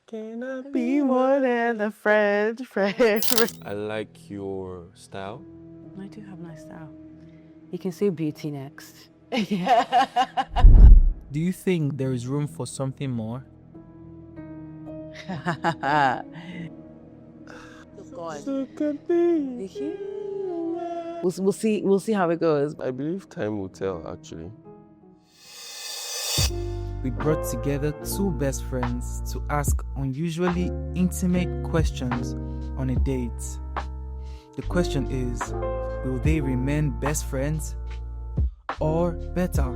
Can I be more than a friend? I like your style. I do have nice style. You can say beauty next. Do you think there is room for something more? God. So could be. We'll see how it goes. I believe time will tell, actually. We brought together two best friends to ask unusually intimate questions on a date. The question is, will they remain best friends or better?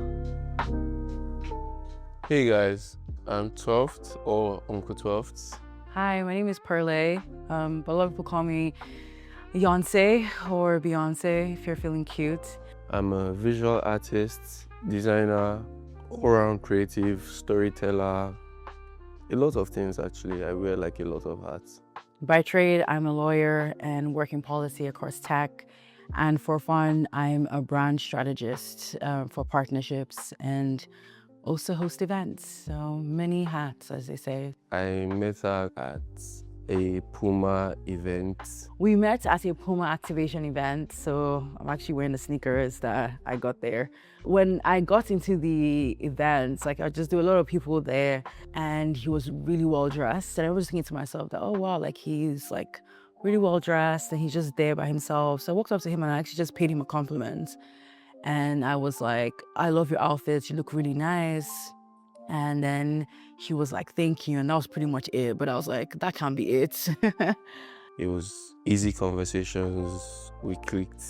Hey guys, I'm 12th or Uncle 12th. Hi, my name is Pearlè, but a lot of people call me Beyonce or Beyonce if you're feeling cute. I'm a visual artist, designer, all-round creative, storyteller, a lot of things actually. I wear like a lot of hats. By trade, I'm a lawyer and work in policy across tech. And for fun, I'm a brand strategist for partnerships and also host events. So many hats, as they say. I met her at a Puma event. We met at a Puma activation event, so I'm actually wearing the sneakers that I got there. When I got into the event, like I just do a lot of people there, and he was really well dressed. And I was thinking to myself that, oh wow, like he's like really well dressed and he's just there by himself. So I walked up to him and I actually just paid him a compliment. And I was like, I love your outfits, you look really nice. And then he was like, thank you. And that was pretty much it. But I was like, that can't be it. It was easy conversations, we clicked.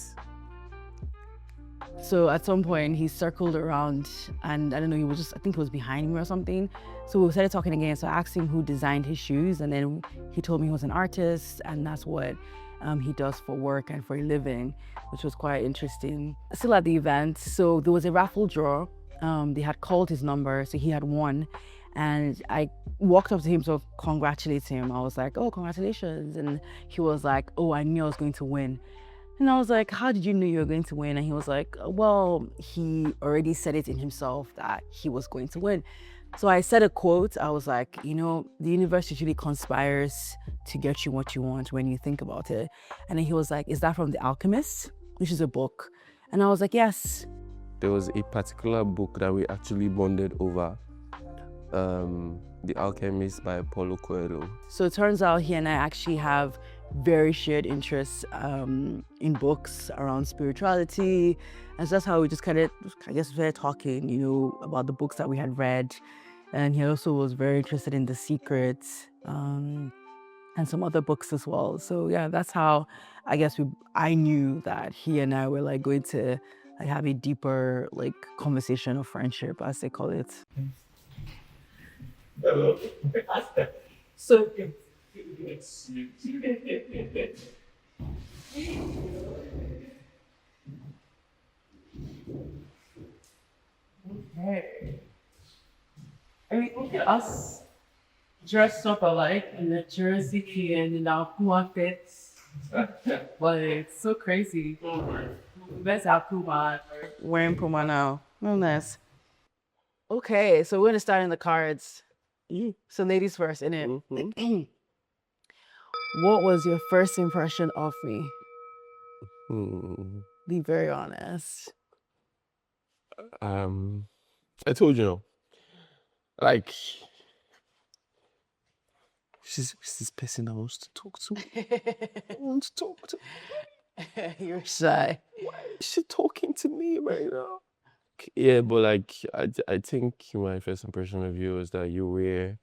So at some point he circled around and I don't know, he was just, I think he was behind me or something. So we started talking again. So I asked him who designed his shoes and then he told me he was an artist and that's what he does for work and for a living, which was quite interesting. Still at the event, so there was a raffle draw. They had called his number, so he had won. And I walked up to him to congratulate him. I was like, oh, congratulations. And he was like, oh, I knew I was going to win. And I was like, how did you know you were going to win? And he was like, well, he already said it in himself that he was going to win. So I said a quote. I was like, you know, the universe usually conspires to get you what you want when you think about it. And then he was like, is that from The Alchemist? Which is a book. And I was like, yes. There was a particular book that we actually bonded over, The Alchemist by Paulo Coelho. So it turns out he and I actually have very shared interests in books around spirituality. And so that's how we just kind of, I guess, started talking, you know, about the books that we had read. And he also was very interested in The Secret and some other books as well. So yeah, that's how I guess I knew that he and I were like going to like have a deeper like conversation of friendship, as they call it. Hello. So Okay. I mean, look at us dressed up alike in the jersey tee and in our Puma fits. Like, it's so crazy. That's our Puma. wearing Puma now. Oh, nice. Okay, so we're gonna start in the cards. So ladies first, innit? Mm-hmm. What was your first impression of me? Hmm. Be very honest. I told you, no. Like, she's this person I wants to talk to. I want to talk to. You're shy. Why is she talking to me right now? Yeah, but like, I think my first impression of you is that you were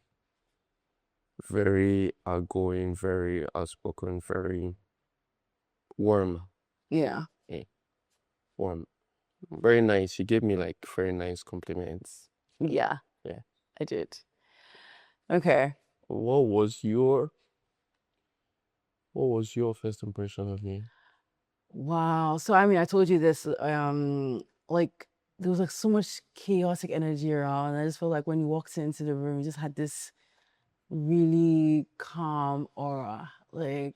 very outgoing, very outspoken, very warm. Yeah. Warm. Very nice. You gave me like very nice compliments. Yeah. Yeah. I did. Okay. What was your first impression of me? Wow. So I mean, I told you this. Like there was like so much chaotic energy around. I just felt like when you walked into the room, you just had this really calm aura. Like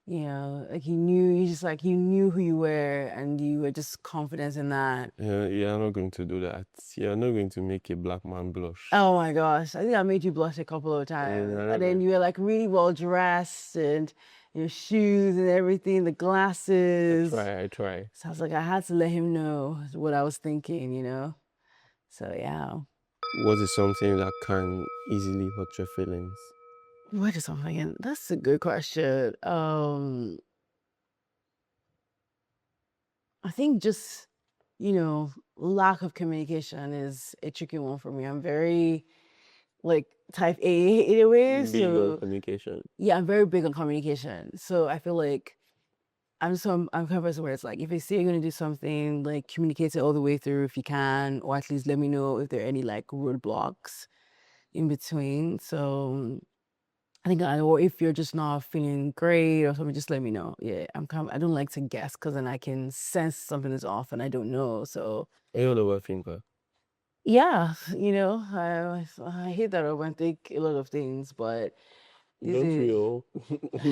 like you knew who you were and you were just confident in that. Yeah, you're not going to do that. You're not going to make a black man blush. Oh my gosh, I think I made you blush a couple of times. And then you were like really well dressed and your shoes and everything, the glasses. I try. So I was like, I had to let him know what I was thinking, So yeah. What is something that can easily hurt your feelings? What is something? That's a good question. I think just, lack of communication is a tricky one for me. I'm very like type A in a way. Big on So communication. yeah, I'm very big on communication. So I feel like I'm kind of person where it's like, if you say you're gonna do something, like communicate it all the way through if you can, or at least let me know if there are any like roadblocks in between. So I think, or if you're just not feeling great or something, just let me know. Yeah, I don't like to guess because then I can sense something is off and I don't know. So Are you an overthinker? yeah, I hate that I overthink a lot of things, but Don't we all?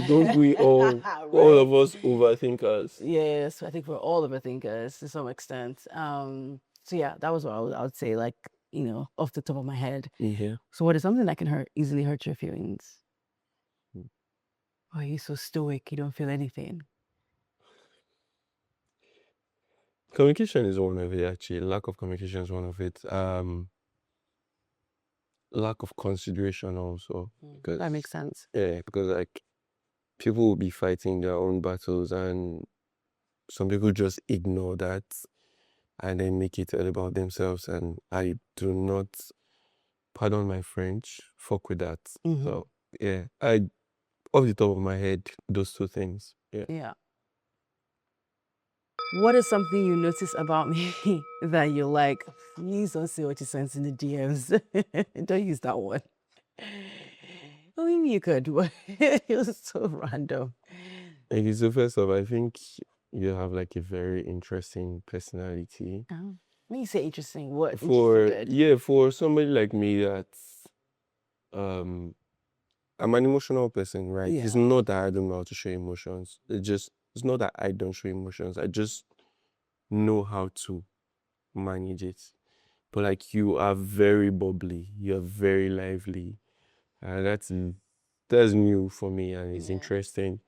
Don't we all? All of us overthinkers. Yes, I think we're all overthinkers to some extent. So yeah, that was what I would say, like, off the top of my head. Yeah. So what is something that can easily hurt your feelings? Why are you so stoic? You don't feel anything. Communication is one of it, actually. Lack of communication is one of it. Lack of consideration also. Because, that makes sense. Yeah, because like people will be fighting their own battles and some people just ignore that and then make it all about themselves. And I do not, pardon my French, fuck with that. So yeah, off the top of my head, those two things. Yeah. What is something you notice about me that you like? Please don't say what you sent in the DMs. Don't use that one. Oh, maybe you could, but it was so random. Okay, so first off, I think you have like a very interesting personality. When you say interesting, what? For somebody like me that's I'm an emotional person, right? Yeah. It's not that I don't know how to show emotions. It's not that I don't show emotions. I just know how to manage it. But like you are very bubbly, you're very lively. That's new for me and it's interesting.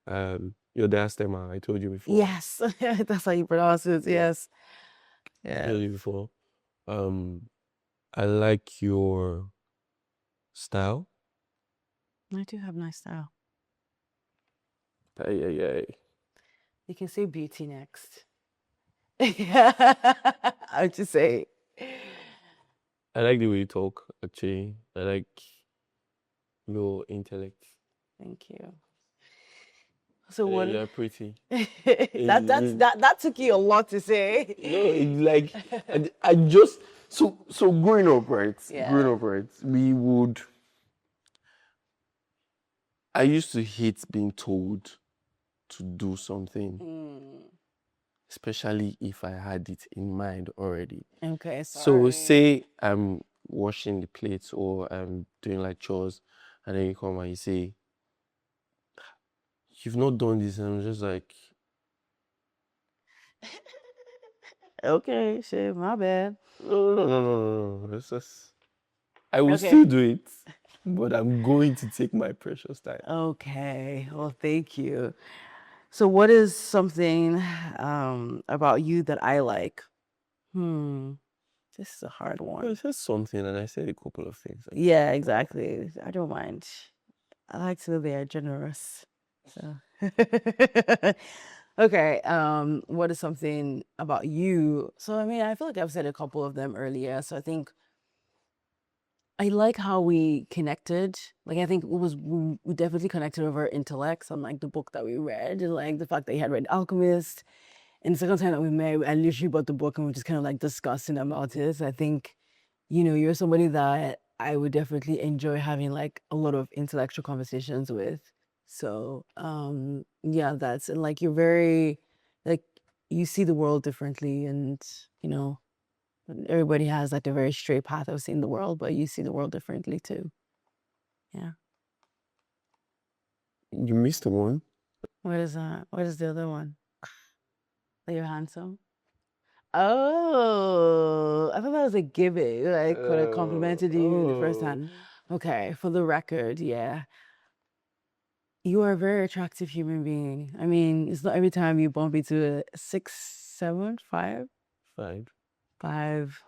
Your diastema, I told you before. Yes, that's how you pronounce it. Yes. I told you before. I like your style. I do have nice style. Yeah. You can say beauty next. I would just say. I like the way you talk, actually. I like your intellect. Thank you. So Yeah, what? you're pretty. That took you a lot to say. No, it's like I just so growing up, right? Yeah. Growing up, right? I used to hate being told to do something, especially if I had it in mind already. Okay, So say I'm washing the plates or I'm doing like chores, and then you come and you say, "You've not done this," and I'm just like, okay, shit, my bad. No. It's just, I will still do it, but I'm going to take my precious time. Okay, well, thank you. So what is something about you that I like? This is a hard one. It's just something, and I said a couple of things. Yeah, exactly. I don't mind. I like to know they are generous. So okay, what is something about you? So I mean, I feel like I've said a couple of them earlier. So I think I like how we connected. Like I think we definitely connected over intellects on like the book that we read, and like the fact that you had read Alchemist. And the second time that we met, I literally bought the book and we were just kind of like discussing about it. So I think, you're somebody that I would definitely enjoy having like a lot of intellectual conversations with. So yeah, that's, and like you're very, like you see the world differently, and everybody has like a very straight path of seeing the world, but you see the world differently too. Yeah. You missed one. What is that? What is the other one? That you're handsome? Oh, I thought that was a giving, like when I complimented you the first time. Okay, for the record, yeah. You are a very attractive human being. I mean, it's not every time you bump into a 6, 7, 5, 5. 5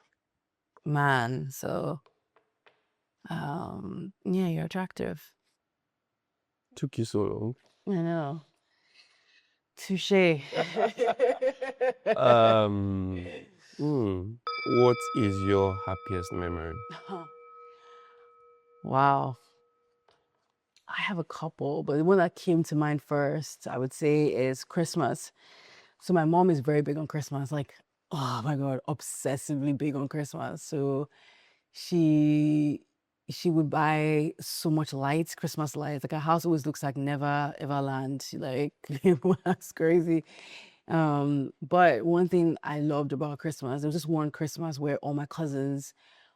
man. So, yeah, you're attractive. Took you so long. I know. Touche. What is your happiest memory? Wow. I have a couple, but the one that came to mind first, I would say, is Christmas. So my mom is very big on Christmas, like, oh my God, obsessively big on Christmas. So she would buy so much lights, Christmas lights. Like, her house always looks like Never Everland. Like, that's crazy. But one thing I loved about Christmas, there was just one Christmas where all my cousins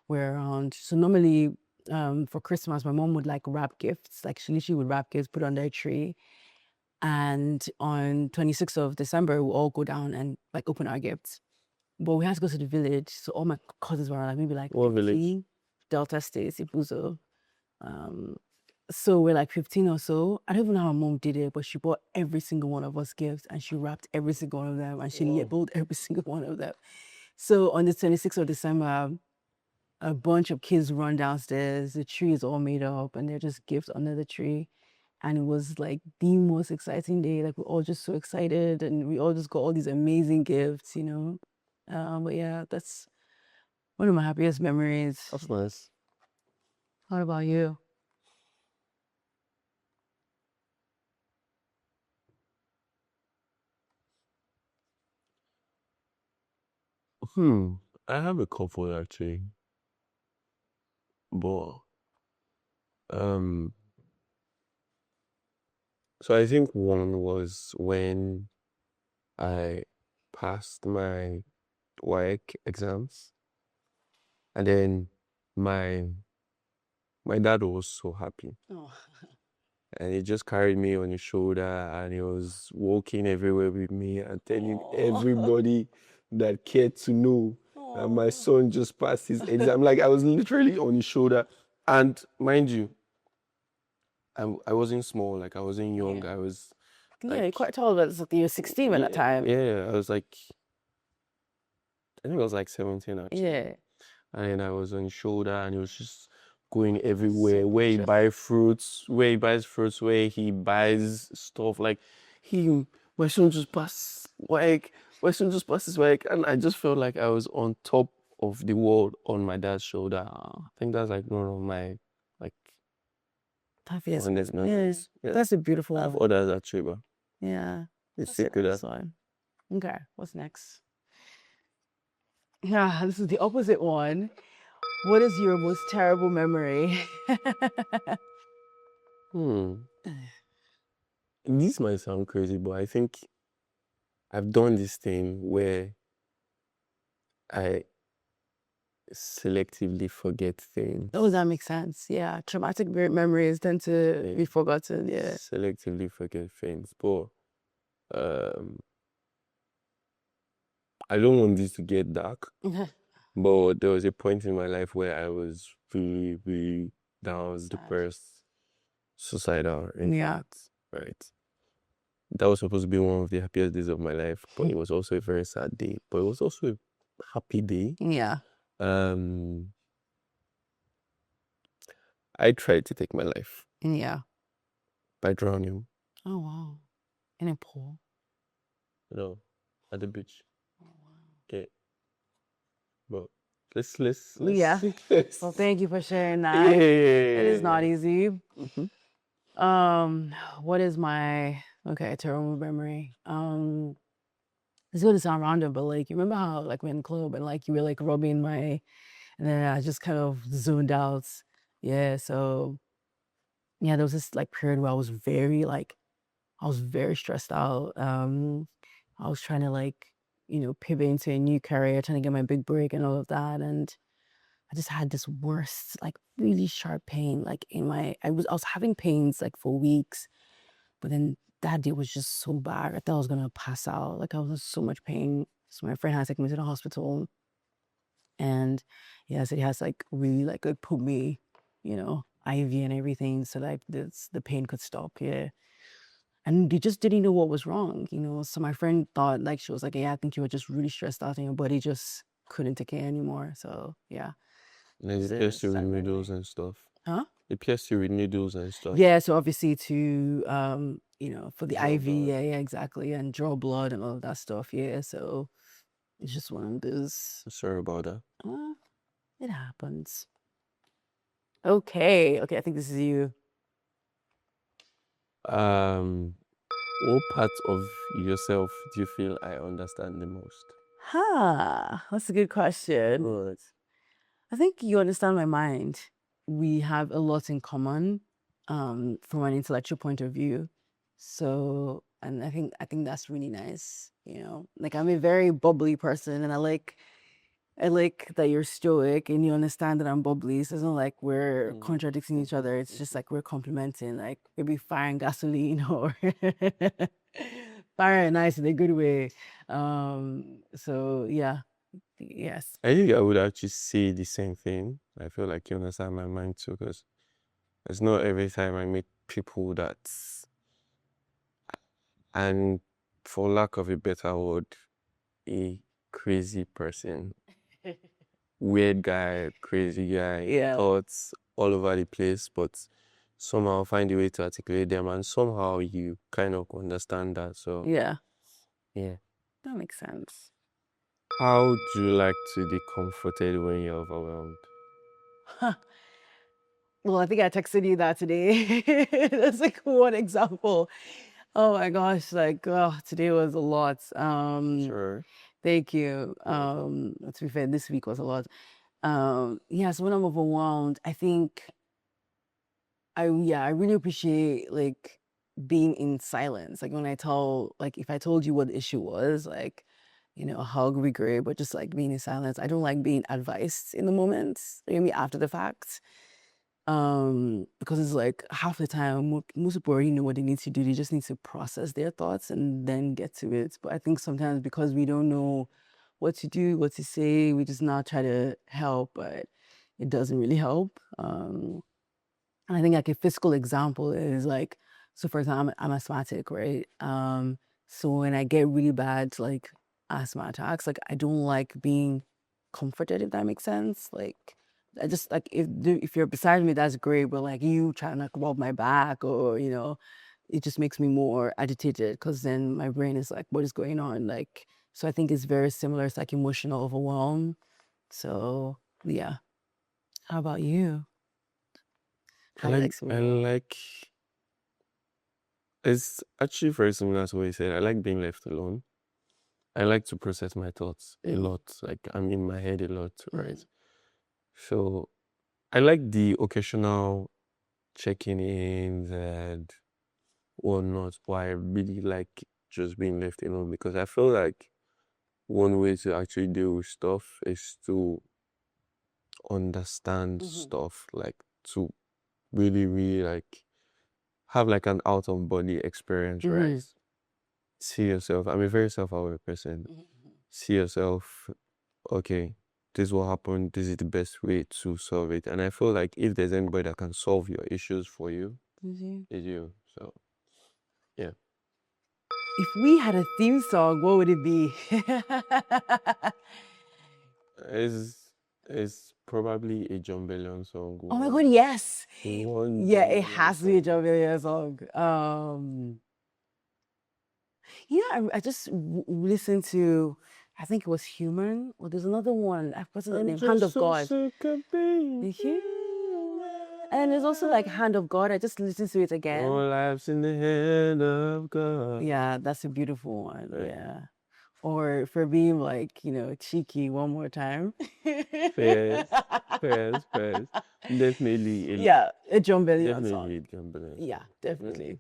were around. So normally, for Christmas, my mom would like wrap gifts. Like, she literally would wrap gifts, put on their tree. And on 26th of December, we'll all go down and like open our gifts. But we had to go to the village. So all my cousins were like maybe like What 15, village? Delta State, Ibuzo. So we're like 15 or so. I don't even know how my mom did it, but she bought every single one of us gifts and she wrapped every single one of them and she labeled every single one of them. So on the 26th of December, a bunch of kids run downstairs. The tree is all made up and they're just gifts under the tree. And it was like the most exciting day. Like, we're all just so excited and we all just got all these amazing gifts, you know. But yeah, that's one of my happiest memories. That's nice. What about you? I have a couple actually. But so I think one was when I passed my WAEC exams, and then my dad was so happy, Oh. and he just carried me on his shoulder, and he was walking everywhere with me and telling everybody that cared to know that my son just passed his exam. Like, I was literally on his shoulder, and mind you, I wasn't small, like I wasn't young. I was Yeah, you're quite tall, but it's like you're 16 at that time. Yeah, I was like, I think I was like 17 actually. Yeah. And then I was on his shoulder, and he was just going everywhere. Where he buys fruits, where he buys stuff. Like, my son just passed his work, and I just felt like I was on top of the world on my dad's shoulder. I think that's like one of my like fondest memories. Yeah. That's a beautiful I have one. others actually, but Yeah. it's good. Okay, what's next? Yeah, this is the opposite one. What is your most terrible memory? This might sound crazy, but I think I've done this thing where I selectively forget things. Oh, that makes sense. Yeah, traumatic memories tend to be forgotten. Yeah. Selectively forget things, but I don't want this to get dark. But there was a point in my life where I was really, really down, depressed, suicidal. Right. That was supposed to be one of the happiest days of my life, but it was also a very sad day. But it was also a happy day. Yeah. I tried to take my life. Yeah. By drowning. Oh wow. In a pool? No, at the beach. Oh wow. Okay. But let's Yeah. Well, thank you for sharing that. Yeah. It is not easy. Mm-hmm. What is my terrible memory? It's gonna sound random, but like, you remember how like we're in the club and like you were like rubbing my, and then I just kind of zoned out. Yeah, so yeah, there was this like period where I was very stressed out. I was trying to like, pivot into a new career, trying to get my big break and all of that. And I just had this worst, like really sharp pain, like I was having pains like for weeks, but then that day was just so bad. I thought I was gonna pass out. Like I was in so much pain. So my friend had to take me to the hospital. And yeah, so he has like really like put me, IV and everything so like the pain could stop. Yeah. And they just didn't know what was wrong, So my friend thought like she was like, yeah, I think you were just really stressed out and your body just couldn't take it anymore. So yeah. And it So pierced you with sad memory. needles and stuff. Huh? It pierced you with needles and stuff. Yeah, so obviously to for the Draw IV, blood. yeah, exactly, and draw blood and all of that stuff. Yeah, so it's just one of those. Sorry about that. It happens. Okay, I think this is you. What part of yourself do you feel I understand the most? That's a good question. Good. I think you understand my mind. We have a lot in common, from an intellectual point of view. So, and I think that's really nice. Like I'm a very bubbly person, and I like that you're stoic and you understand that I'm bubbly. So it's not like we're contradicting each other. It's just like we're complementing, like maybe fire and gasoline or fire and ice in a good way. So yeah. Yes. I think I would actually say the same thing. I feel like you understand my mind too, because it's not every time I meet people that, and for lack of a better word, a crazy person, weird guy, crazy guy, Yeah. thoughts all over the place, but somehow find a way to articulate them, and somehow you kind of understand that. So Yeah. yeah. That makes sense. How do you like to be comforted when you're overwhelmed? Well, I think I texted you that today. That's like one example. Oh my gosh, like today was a lot. Sure. Thank you. To be fair, this week was a lot. Yeah, so when I'm overwhelmed, I think I really appreciate like being in silence. Like when if I told you what the issue was, like, a hug would be great, but just like being in silence. I don't like being advised in the moment, maybe after the fact. Because it's like half the time most people already know what they need to do. They just need to process their thoughts and then get to it. But I think sometimes because we don't know what to do, what to say, we just not try to help, but it doesn't really help. And I think like a physical example is like, so for example, I'm asthmatic, right? So when I get really bad like asthma attacks, like I don't like being comforted, if that makes sense. Like I just like if you're beside me, that's great, but like you trying to like rub my back or it just makes me more agitated because then my brain is like, what is going on? Like, so I think it's very similar. It's like emotional overwhelm. So yeah. How about you? I like it's actually very similar to what you said. I like being left alone. I like to process my thoughts a lot. Like I'm in my head a lot, right? So I like the occasional checking in and whatnot, but I really like just being left alone because I feel like one way to actually deal with stuff is to understand stuff, like to really, really like have like an out of body experience, right? See yourself. I'm a very self-aware person. See yourself, okay, this is what happened, this is the best way to solve it. And I feel like if there's anybody that can solve your issues for you, it's you. So yeah. If we had a theme song, what would it be? It's probably a John Bellion song. Oh my God, yes. One Yeah, John it Bellion has to be a song. John Bellion song. I just listened to, I think it was Human, or there's another one. I forgot the I'm name. Hand just of so God. sick of being The Human. And there's also like Hand of God. I just listened to it again. all life's in the hand of God. Yeah, that's a beautiful one. Right. Yeah. Or for being like, cheeky one more time. Fairs. Definitely. Yeah, a John Bellion Definitely song. a John Bellion. Yeah, definitely.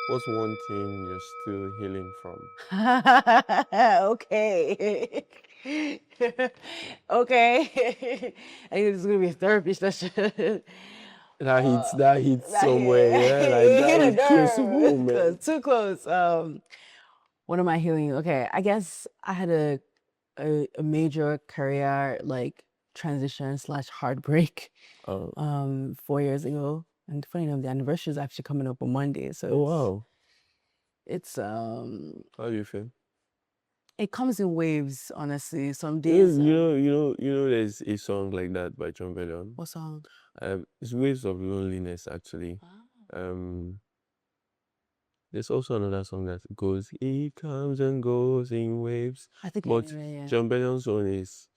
What's one thing you're still healing from? Okay. Okay. I think this is gonna be a therapy session. that hits somewhere, yeah, like it that hit a hit close to nerve. home, man. Too close. What am I healing? Okay, I guess I had a major career like transition slash heartbreak Oh, 4 years ago. And funny enough, the anniversary is actually coming up on Monday. So oh wow. it's How do you feel? it comes in waves, honestly. Some You know, days there's a song like that by John Bellion. what song? It's Waves of Loneliness, actually. Um, there's also another song that goes, it comes and goes in waves. I think But anyway, yeah. John Bellion's one is,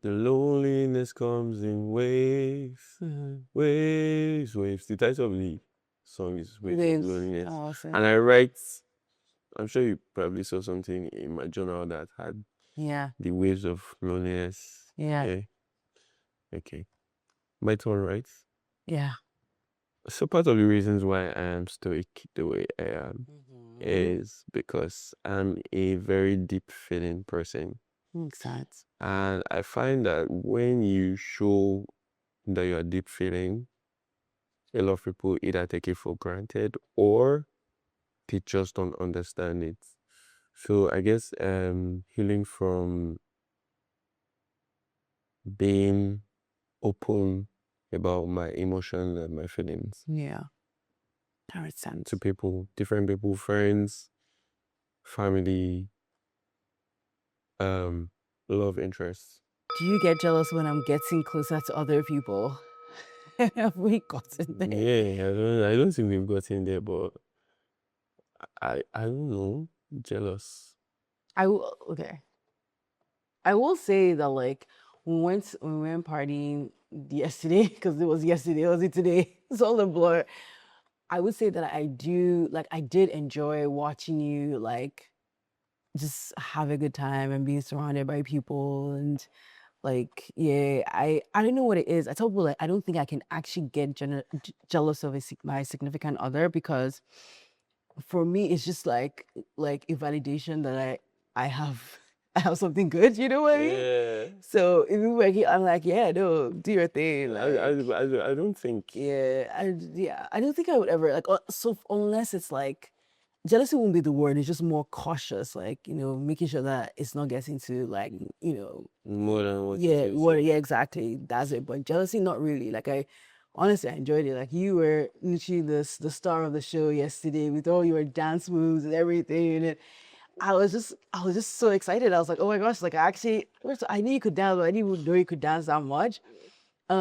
the loneliness comes in waves, waves, waves. The title of the song is Waves of Waves. Loneliness. Oh, awesome. And I write, I'm sure you probably saw something in my journal that had Yeah. the waves of loneliness. Yeah. Yeah. Okay. My turn, right? Yeah. So part of the reasons why I am stoic the way I am Mm-hmm. is because I'm a very deep feeling person. Makes sense. And I find that when you show that you're deep feeling, a lot of people either take it for granted or they just don't understand it. So I guess healing from being open about my emotions and my feelings Yeah. That makes sense. to people, different people, friends, family, love interests. Do you get jealous when I'm getting closer to other people? Have we gotten there? Yeah, I don't think we've gotten there, but I don't know, jealous. Okay. I will say that like we went partying yesterday because it was yesterday, was it today? It's all a blur. I would say that I did enjoy watching you like just have a good time and being surrounded by people and like yeah, I don't know what it is. I told people like I don't think I can actually get jealous of my significant other because for me it's just like a validation that I have I have something good, you know what I mean? Yeah. So if we were here, I'm like, yeah, no, do your thing. I don't think. Yeah, I don't think I would ever like. So unless it's like, jealousy won't be the word. It's just more cautious, like making sure that it's not getting to like More than what yeah, it is. yeah, exactly. That's it. But jealousy, not really. Like honestly, I enjoyed it. Like you were literally the star of the show yesterday with all your dance moves and everything, and I was just so excited. I was like, oh my gosh, like I knew you could dance, but I didn't even know you could dance that much. So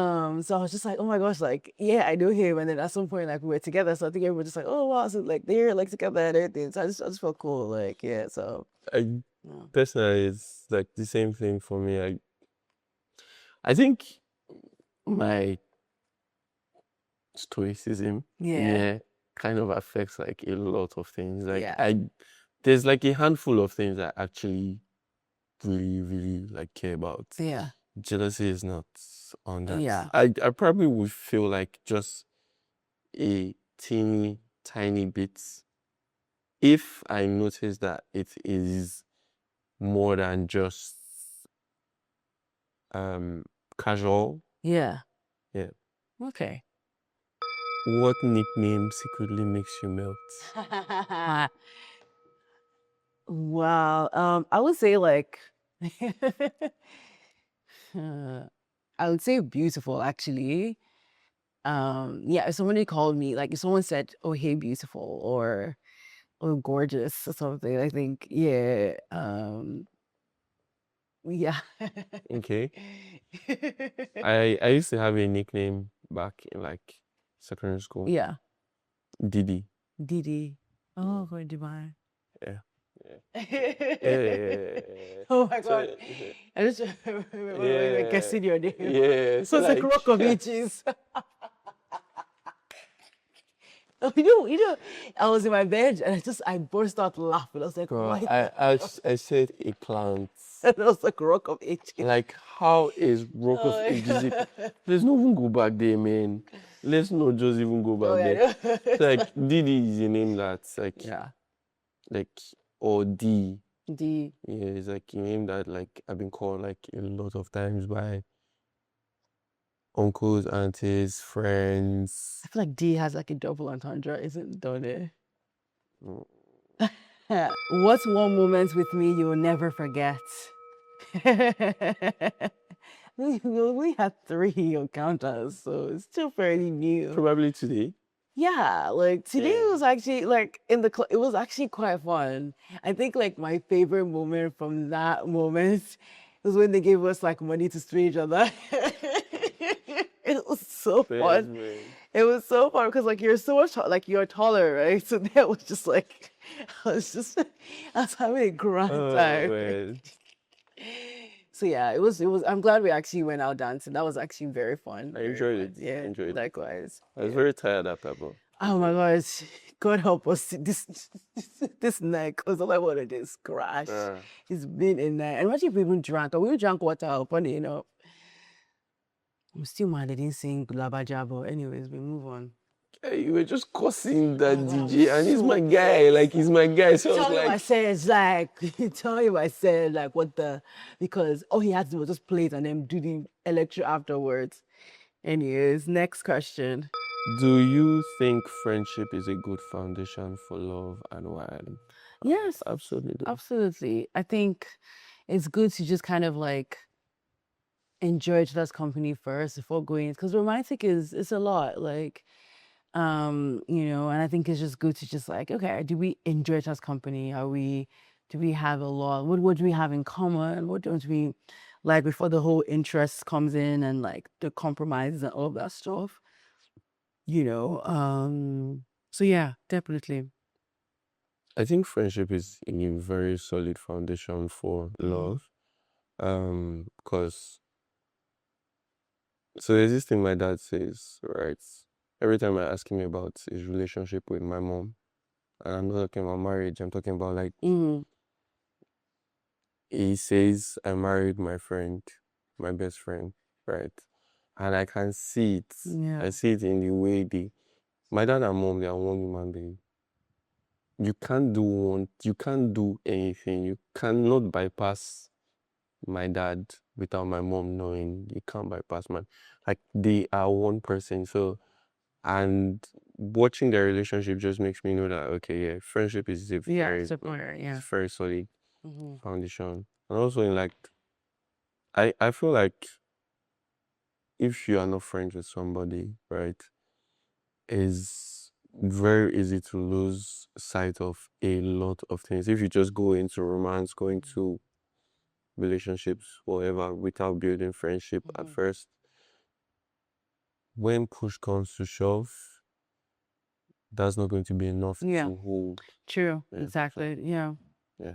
I was just like, oh my gosh, like, yeah, I know him. And then at some point, like we were together. So I think everyone was just like, oh wow, so like they're like together and everything. So I just felt cool. Like, yeah, so I yeah. personally, it's like the same thing for me. I think my stoicism, Yeah. kind of affects like a lot of things. Like Yeah. there's like a handful of things I actually really, really like care about. Yeah. Jealousy is not on that. Yeah. I probably would feel like just a teeny tiny bit if I notice that it is more than just casual. Yeah. Yeah. Okay. What nickname secretly makes you melt? Wow. I would say like I would say beautiful actually. Yeah, if somebody called me, like if someone said, oh hey beautiful or gorgeous or something, I think yeah. Yeah. Okay. I used to have a nickname back in like secondary school. Yeah. Didi. Didi. Oh, good Dubai. Yeah. Oh my So, god. I just remember when we were guessing your name. Yeah. So it's like rock of ages. Oh, I was in my bed and I burst out laughing. I was like, Girl, what? I said a plant. And I was like, rock of ages. Like, how is Rock of Oh, Ages? Let's not even go back there, man. Let's not just even go back Oh, there. yeah. It's like Didi is a name that's like Yeah. like or D D. Yeah, it's like a name that like I've been called like a lot of times by uncles, aunties, friends. I feel like D has like a double entendre, isn't don't it? Mm. What's one moment with me you'll never forget? we had 3 encounters, so it's still fairly new. Probably today. Yeah, like today Yeah. was actually like it was actually quite fun. I think like my favorite moment from that moment was when they gave us like money to spray each other. It was so fun. Man. It was so fun because like you're so much like you're taller, right? So that was just like I was having a grand Oh, time. man. So yeah, it was. I'm glad we actually went out dancing. That was actually very fun. I very enjoyed fun. it. Yeah, Enjoyed it. likewise. I was very tired after, but Oh my gosh, God help us. This neck, because all I wanted is crash. It's been in there. And imagine if we even drank. We drank water, funny, you know. I'm still mad they didn't sing Labaja, but anyways, we move on. hey, you were just cursing that Oh, wow. DJ, and he's my guy. Like he's my guy. So I Tell was him I like, said like tell him I said like what the because all he had to do was just play it and then do the electro afterwards. Anyways, next question. do you think friendship is a good foundation for love, and why? Yes, Absolutely. absolutely. I think it's good to just kind of like enjoy each other's company first before going because romantic is it's a lot like you know, and I think it's just good to just like, okay, do we enjoy each other's company? Do we have a lot? What do we have in common? What don't we like before the whole interest comes in and like the compromises and all of that stuff? You know, so yeah, definitely. I think friendship is a very solid foundation for love. Because so there's this thing my dad says, right? Every time I ask him about his relationship with my mom, and I'm not talking about marriage, I'm talking about like he says I married my friend, my best friend, right? And I can see it. Yeah. I see it in the way my dad and mom, they are one human being. You can't do anything. You cannot bypass my dad without my mom knowing. You can't bypass like they are one person. So and watching their relationship just makes me know that okay, yeah, friendship is a very yeah. very solid foundation. And also in like I feel like if you are not friends with somebody, right, it's very easy to lose sight of a lot of things. If you just go into romance, go into relationships, whatever, without building friendship at first, when push comes to shove, that's not going to be enough to hold. True. Yeah, Exactly. Yeah. Yeah.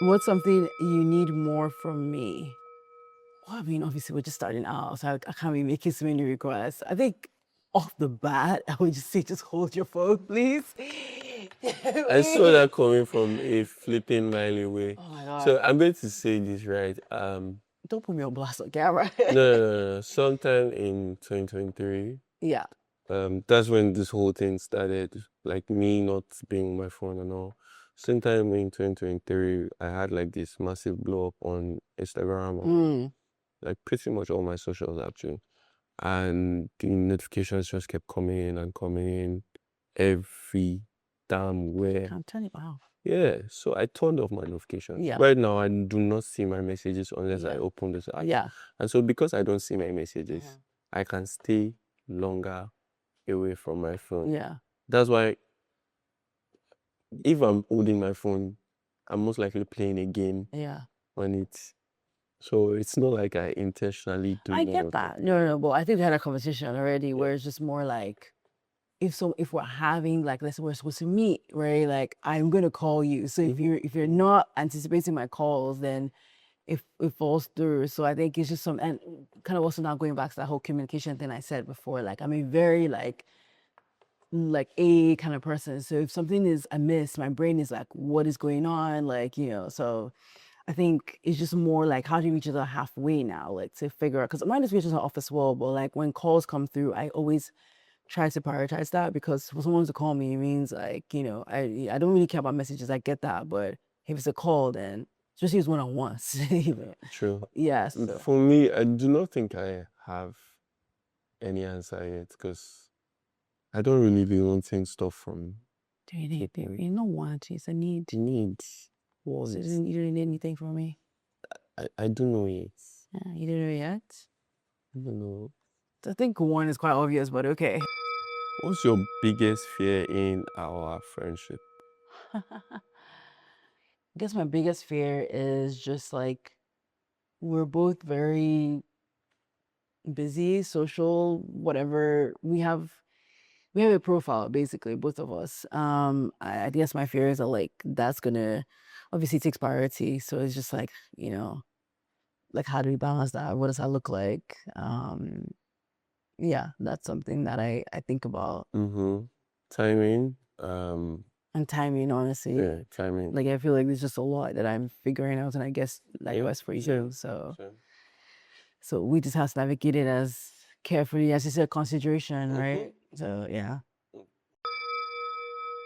What's something you need more from me? Well, I mean, obviously, we're just starting out, so I can't be making so many requests. I think off the bat, I would just say, just hold your phone, please. I saw that coming from a flipping mile away. Oh my God. So I'm going to say this, right? Don't put me on blast on camera. No. Sometime in 2023, Yeah. that's when this whole thing started, like me not being on my phone and all. Sometime in 2023, I had like this massive blow up on Instagram, or, like pretty much all my socials actually. And the notifications just kept coming in and coming in every damn where. I'm telling you, wow. Yeah, so I turned off my notifications. Yeah. Right now, I do not see my messages unless I open this app. Yeah. And so because I don't see my messages, I can stay longer away from my phone. Yeah. That's why if I'm holding my phone, I'm most likely playing a game on it. So it's not like I intentionally do. I get that. No, but I think we had a conversation already where it's just more like if we're having like let's say we're supposed to meet, right? Like I'm gonna call you. So if you're not anticipating my calls, then it falls through. So I think it's just and kind of also now going back to that whole communication thing I said before. Like I'm a very like a kind of person. So if something is amiss, my brain is like, what is going on? Like, you know, so I think it's just more like how do you reach each other halfway now, like to figure out because my notifications are off as well, but like when calls come through, I always try to prioritize that because for someone to call me it means like, you know, I don't really care about messages. I get that, but if it's a call, then especially if it's one-on-ones. True. Yeah. So. For me, I do not think I have any answer yet because I don't really be wanting stuff from You don't want, it's a need. needs. What So is you didn't need anything from me. I don't know yet. Yeah, you didn't know yet. I don't know. I think one is quite obvious, but okay. What's your biggest fear in our friendship? I guess my biggest fear is just like we're both very busy, social, whatever. We have a profile basically, both of us. I guess my fear is that like that's gonna obviously takes priority. So it's just like, like how do we balance that? What does that look like? Yeah, that's something that I think about. Timing. And timing, honestly. Yeah, timing. Like I feel like there's just a lot that I'm figuring out, and I guess likewise for you. Sure. So we just have to navigate it as carefully as you said, consideration, right? So yeah.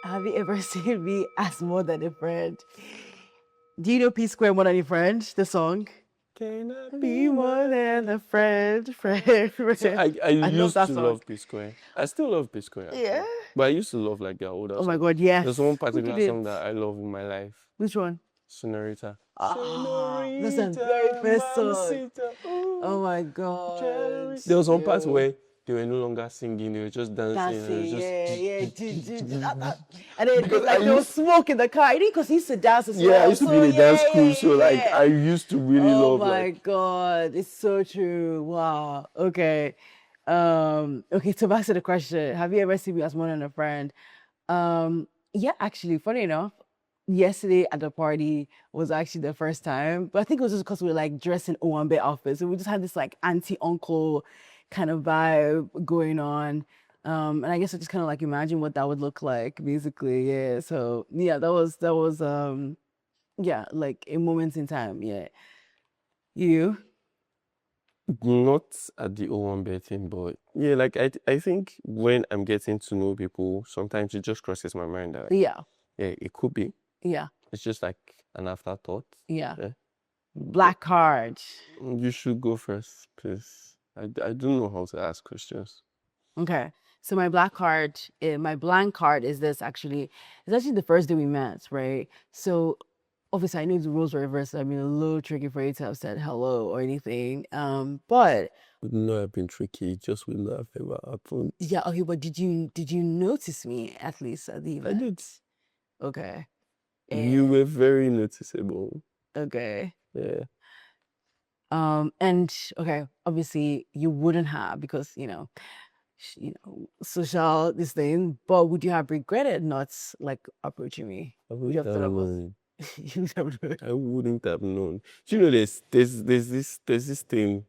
Have you ever seen me as more than a friend? Do you know P Square More Than a Friend? The song? Can I Be more than a friend, friend. So I love used that to song. love P Square. I still love P Square. Actually. Yeah. But I used to love like their older Oh my songs. God, yes. There's one Who particular did song it? that I love in my life. Which one? Sonorita. That's a very first song. Mamacita, ooh, Oh my God. There was one part Yo. where they were no longer singing, they were just dancing. Dancing, and yeah. And then Because like I there was smoke in the car. I think because he used to dance as well. Yeah, I used to be in the dance crew, so like yeah. I used to really Oh love my like God, it's so true. Wow. Okay. Okay, so back to the question. Have you ever seen me as more than a friend? Yeah, actually, funny enough, yesterday at the party was actually the first time. But I think it was just because we were like dressed in Owambe outfits. So we just had this like auntie-uncle kind of vibe going on. And I guess I just kind of like imagine what that would look like, basically. Yeah. So yeah, that was yeah, like a moment in time. Yeah. You? not at the O1 betting, but yeah, like I think when I'm getting to know people, sometimes it just crosses my mind that Yeah. yeah, it could be. Yeah. It's just like an afterthought. Yeah. Yeah. Black card. You should go first, please. I don't know how to ask questions. Okay. So my black card, my blank card is this actually. It's actually the first day we met, right? So obviously I know the rules were reversed. So I mean, a little tricky for you to have said hello or anything. But Would not have been tricky, it just would not have ever happened. yeah, okay. But did you notice me at least at the I event? did. Okay. You were very noticeable. Okay. Yeah. And okay, obviously you wouldn't have because social this thing. But would you have regretted not like approaching me? I Would you wouldn't have have thought of us? known. You would have known. I wouldn't have known. Do you know there's this thing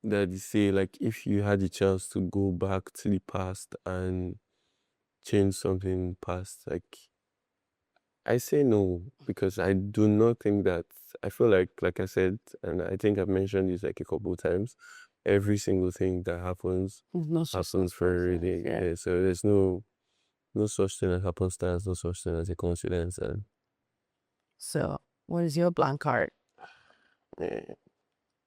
that they say like if you had the chance to go back to the past and change something in the past, like I say no because I do not think that I feel like I said, and I think I've mentioned this like a couple of times, every single thing that happens No such happens for a reason. yeah. Yeah, so there's no such thing as happenstance, no such thing as a coincidence, and So what is your blank card? yeah,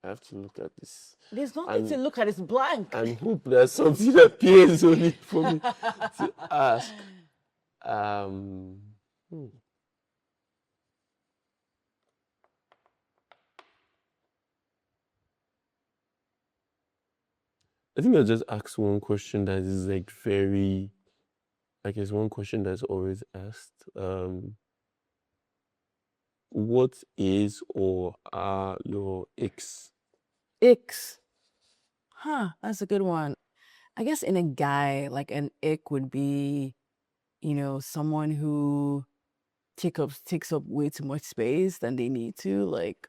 I have to look at this There's nothing to look at. It's blank. and hope that something appears on it for me to ask. I think I'll just ask one question that is like very, like it's one question that's always asked. What is or are your icks? Icks. Huh, that's a good one. I guess in a guy, like an ick would be, someone who takes up way too much space than they need to. Like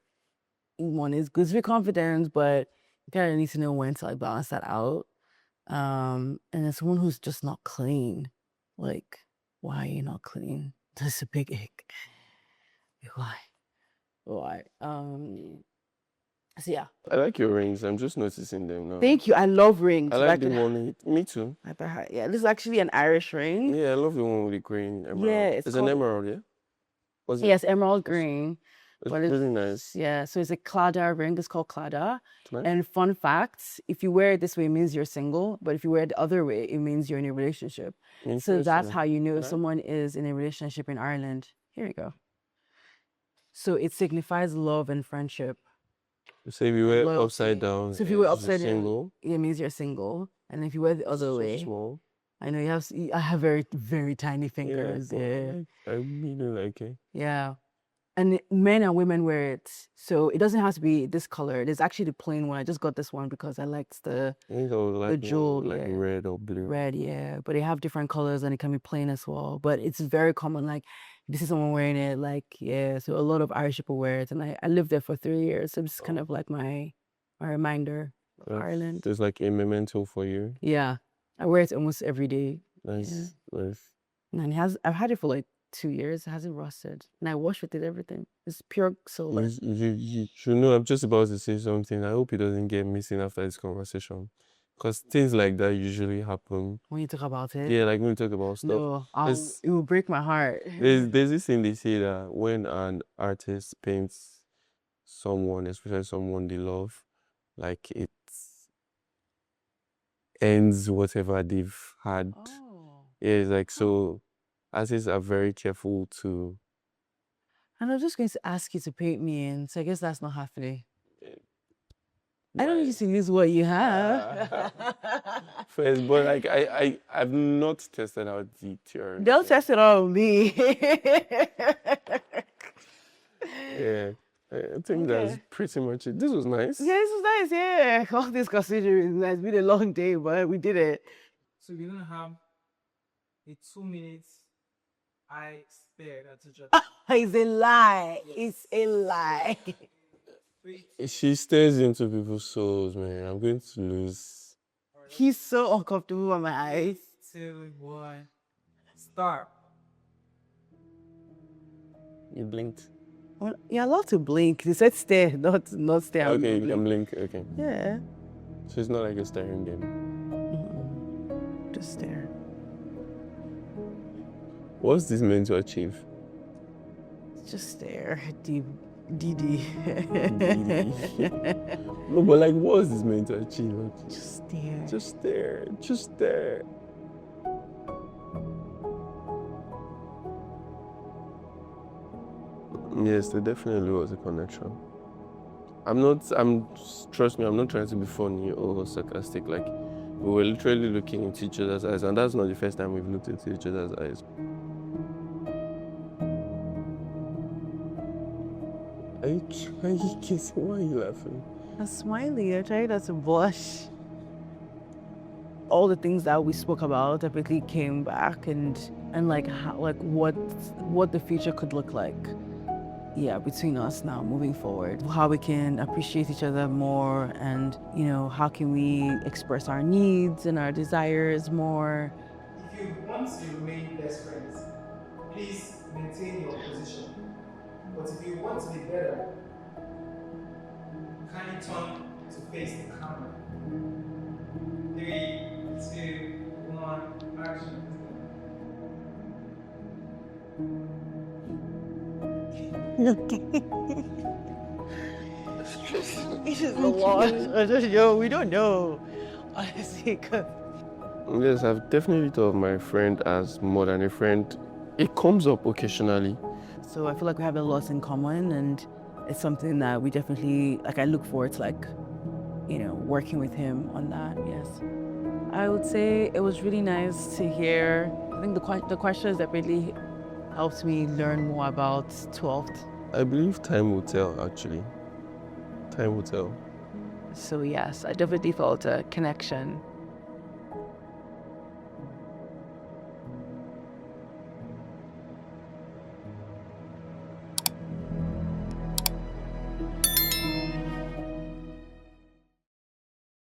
one is good with confidence, but you kind of need to know when to like balance that out. And then someone who's just not clean. Like, why are you not clean? That's a big ick. Why? So yeah. I like your rings. I'm just noticing them now. Thank you. I love rings. I like the one. Me too. Yeah, this is actually an Irish ring. Yeah, I love the one with the green emerald. Yeah, it's an emerald, yeah? Was it? Yes, emerald green. It's But really nice. Yeah, so it's a clada ring. It's called clada. It's nice. And fun fact, if you wear it this way, it means you're single. But if you wear it the other way, it means you're in a relationship. So that's Interesting. how you know if Nice. someone is in a relationship in Ireland. Here you go. So it signifies love and friendship. So if you wear loyalty. upside down, So if you wear you're upside down, single. it means you're single. And if you wear the other So way, small. I know I have very, very tiny fingers. Yeah. I really like it. Yeah. And men and women wear it. So it doesn't have to be this color. There's actually the plain one. I just got this one because I liked the I think I would like jewel, more, like yeah. red or blue. red, yeah. But they have different colors and it can be plain as well. But it's very common. Like this is someone wearing it. Like, yeah. So a lot of Irish people wear it. And I lived there for 3 years. So it's kind of like my reminder of Ireland. There's like a memento for you. Yeah. I wear it almost every day. Nice. Nice. And I've had it for like 2 years. It hasn't rusted. And I wash with it everything. It's pure silver. You should know, I'm just about to say something. I hope it doesn't get missing after this conversation. Because things like that usually happen. When you talk about it? Yeah, like when we talk about stuff. No, it will break my heart. There's this thing they say that when an artist paints someone, especially someone they love, like it ends whatever they've had. Oh. Yeah, it's like, so artists are very careful to. And I'm just going to ask you to paint me in. So I guess that's not happening. I don't need you to use what you have. First, but like I've not tested out the theory. They'll test it on me. Yeah, I think that's pretty much it. This was nice. Yeah, this was nice. Yeah, all this considering it's been a long day, but we did it. So we're gonna have a 2 minutes I stare at each other. It's a lie. It's a lie. She stares into people's souls, man. I'm going to lose. He's so uncomfortable on my eyes. 2, 1, start. You blinked. Well, you're allowed to blink. They said stare, not stare. Okay, you can blink. Okay. Yeah. So it's not like a staring game. Just stare. What's this meant to achieve? Just stare. DD. No, but like, what's this meant to achieve? Just stare. Just stare. Just stare. Yes, there definitely was a connection. Trust me, I'm not trying to be funny or sarcastic. Like, we were literally looking into each other's eyes, and that's not the first time we've looked into each other's eyes. Are you trying to kiss? Why are you laughing? I'm smiling. I'm trying not to blush. All the things that we spoke about definitely came back, and like how, like what the future could look like. Yeah, between us now moving forward, how we can appreciate each other more, and how can we express our needs and our desires more. If you want to remain best friends, please maintain your position. But if you want to be better, kindly turn to face the camera. 3, 2, 1, action. This is a lot. Yo, we don't know. Honestly, Yes, I've definitely thought of my friend as more than a friend. It comes up occasionally. So I feel like we have a lot in common, and it's something that we definitely, like, I look forward to, working with him on that. Yes, I would say it was really nice to hear. I think the questions that really helped me learn more about 12th. I believe time will tell, actually. Time will tell. So yes, I definitely felt a connection